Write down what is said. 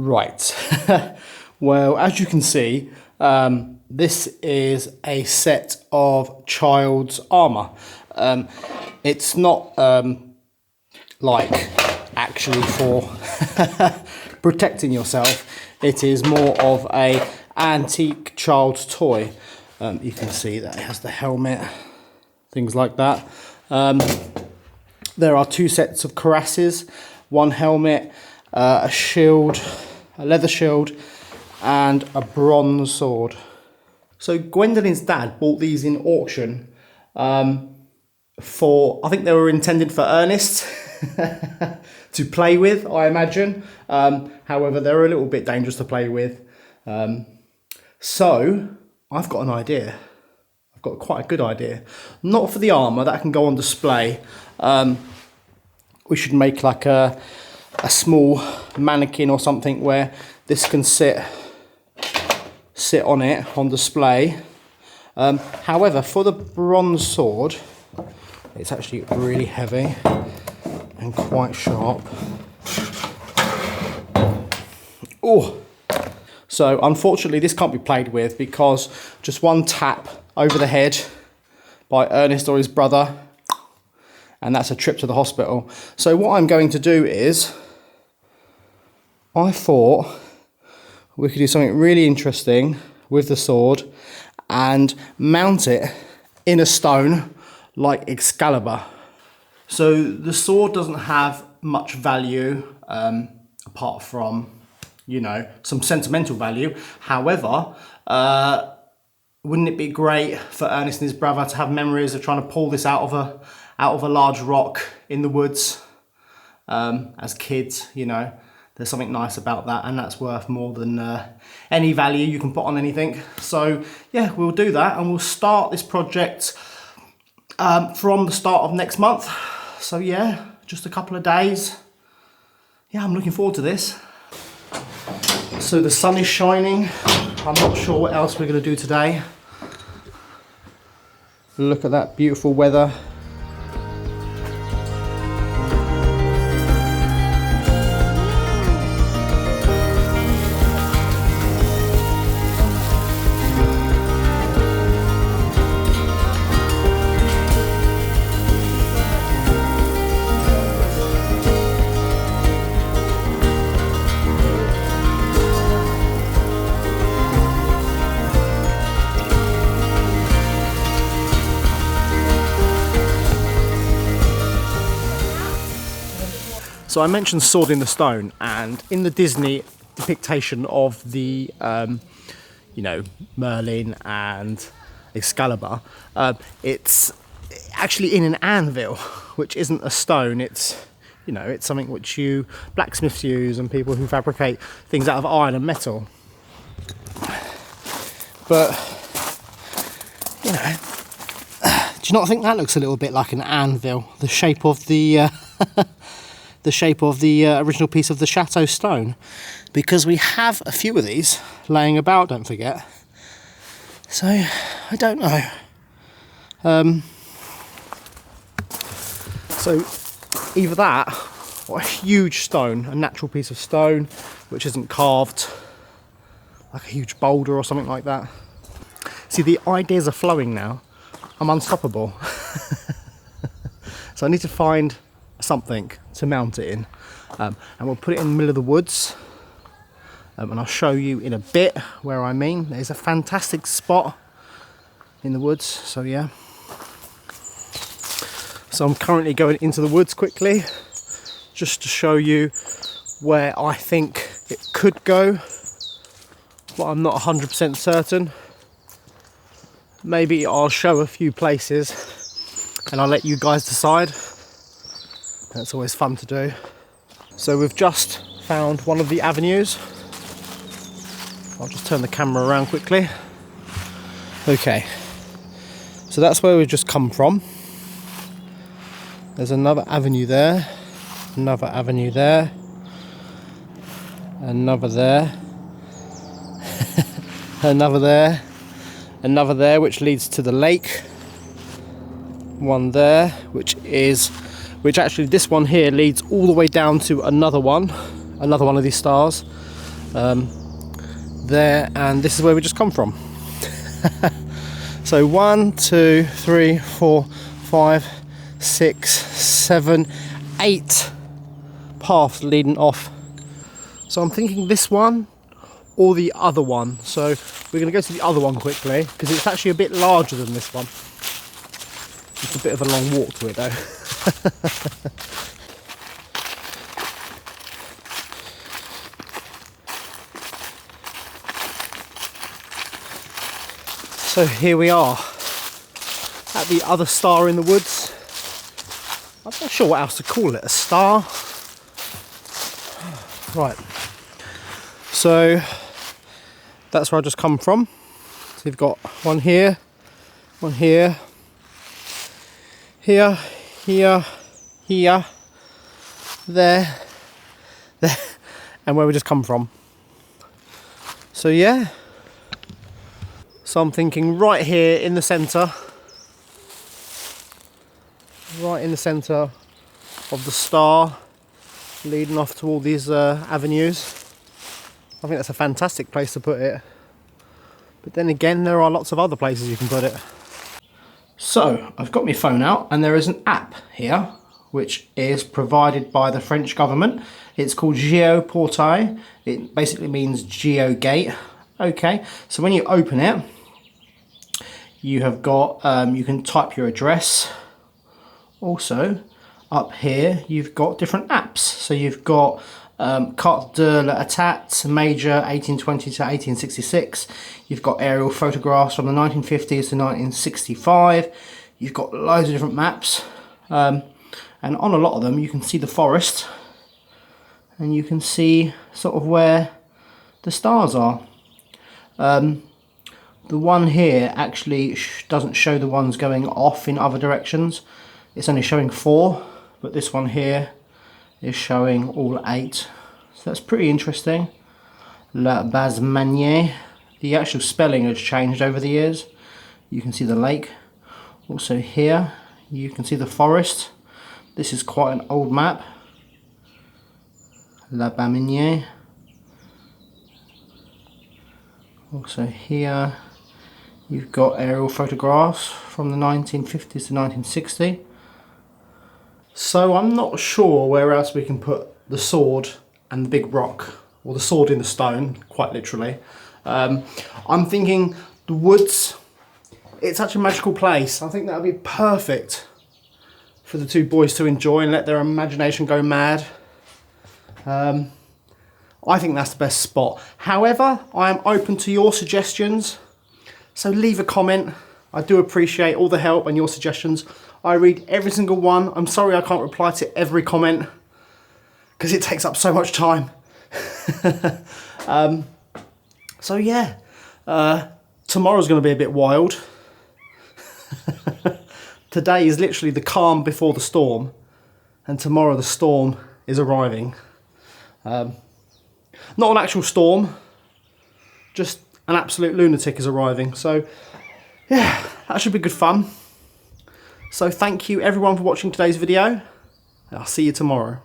Right. Well, as you can see, this is a set of child's armour. It's not like actually for protecting yourself. It is more of a antique child's toy. You can see that it has the helmet, things like that. There are two sets of cuirasses, one helmet, a shield, a leather shield, and a bronze sword. So Gwendolyn's dad bought these in auction for, I think they were intended for Ernest to play with, I imagine. However, they're a little bit dangerous to play with. So I've got an idea. I've got quite a good idea. Not for the armour, that can go on display. We should make like a small mannequin or something where this can sit on it on display. However, for the bronze sword, it's actually really heavy and quite sharp. Oh, so unfortunately this can't be played with because just one tap over the head by Ernest or his brother, and that's a trip to the hospital. So what I'm going to do is, I thought we could do something really interesting with the sword and mount it in a stone like Excalibur. So the sword doesn't have much value apart from, you know, some sentimental value. However, wouldn't it be great for Ernest and his brother to have memories of trying to pull this out of a large rock in the woods as kids? You know, there's something nice about that, and that's worth more than any value you can put on anything. So yeah, we'll do that, and we'll start this project from the start of next month. So yeah, just a couple of days. Yeah, I'm looking forward to this. So the sun is shining. I'm not sure what else we're going to do today. Look at that beautiful weather. So I mentioned Sword in the Stone, and in the Disney depiction of the, you know, Merlin and Excalibur, it's actually in an anvil, which isn't a stone. It's, you know, it's something which blacksmiths use and people who fabricate things out of iron and metal. But, you know, do you not think that looks a little bit like an anvil? The shape of the the shape of the original piece of the Chateau stone, because we have a few of these laying about, don't forget. So I don't know. So either that or a huge stone, a natural piece of stone which isn't carved, like a huge boulder or something like that. See, the ideas are flowing now. I'm unstoppable. So I need to find something to mount it in, and we'll put it in the middle of the woods, and I'll show you in a bit where I mean. There's a fantastic spot in the woods, so yeah. So I'm currently going into the woods quickly just to show you where I think it could go, but I'm not 100% certain. Maybe I'll show a few places and I'll let you guys decide. That's always fun to do. So we've just found one of the avenues. I'll just turn the camera around quickly. Okay, so that's where we've just come from. There's another avenue there, another avenue there, another there, another there, another there, which leads to the lake. One there, which actually this one here leads all the way down to another one of these stars, there, and this is where we just come from. So 1, 2, 3, 4, 5, 6, 7, 8 paths leading off. So I'm thinking this one or the other one. So we're going to go to the other one quickly because it's actually a bit larger than this one. It's a bit of a long walk to it though. So here we are at the other star in the woods. I'm not sure what else to call it, a star. Right, so that's where I just come from. So you've got one here, here, here, there, and where we just come from. So yeah. So I'm thinking right here in the centre, right in the centre of the star, leading off to all these avenues. I think that's a fantastic place to put it. But then again, there are lots of other places you can put it. So I've got my phone out and there is an app here which is provided by the French government. It's called GeoPortail. It basically means GeoGate. Okay, so when you open it, you have got, you can type your address. Also, up here, you've got different apps. So you've got Carte de l'État, Major 1820 to 1866. You've got aerial photographs from the 1950s to 1965. You've got loads of different maps. And on a lot of them, you can see the forest. And you can see sort of where the stars are. The one here actually doesn't show the ones going off in other directions. It's only showing 4, but this one here is showing all 8. So that's pretty interesting. La Base Manier. The actual spelling has changed over the years. You can see the lake. Also here, you can see the forest. This is quite an old map. La Base Manier. Also here, you've got aerial photographs from the 1950s to 1960. So I'm not sure where else we can put the sword and the big rock, or the sword in the stone, quite literally. I'm thinking the woods, it's such a magical place. I think that would be perfect for the two boys to enjoy and let their imagination go mad. I think that's the best spot. However, I am open to your suggestions. So leave a comment. I do appreciate all the help and your suggestions. I read every single one. I'm sorry I can't reply to every comment because it takes up so much time. So yeah, tomorrow's going to be a bit wild. Today is literally the calm before the storm, and tomorrow the storm is arriving. Not an actual storm, just an absolute lunatic is arriving. So yeah, that should be good fun. So thank you everyone for watching today's video. I'll see you tomorrow.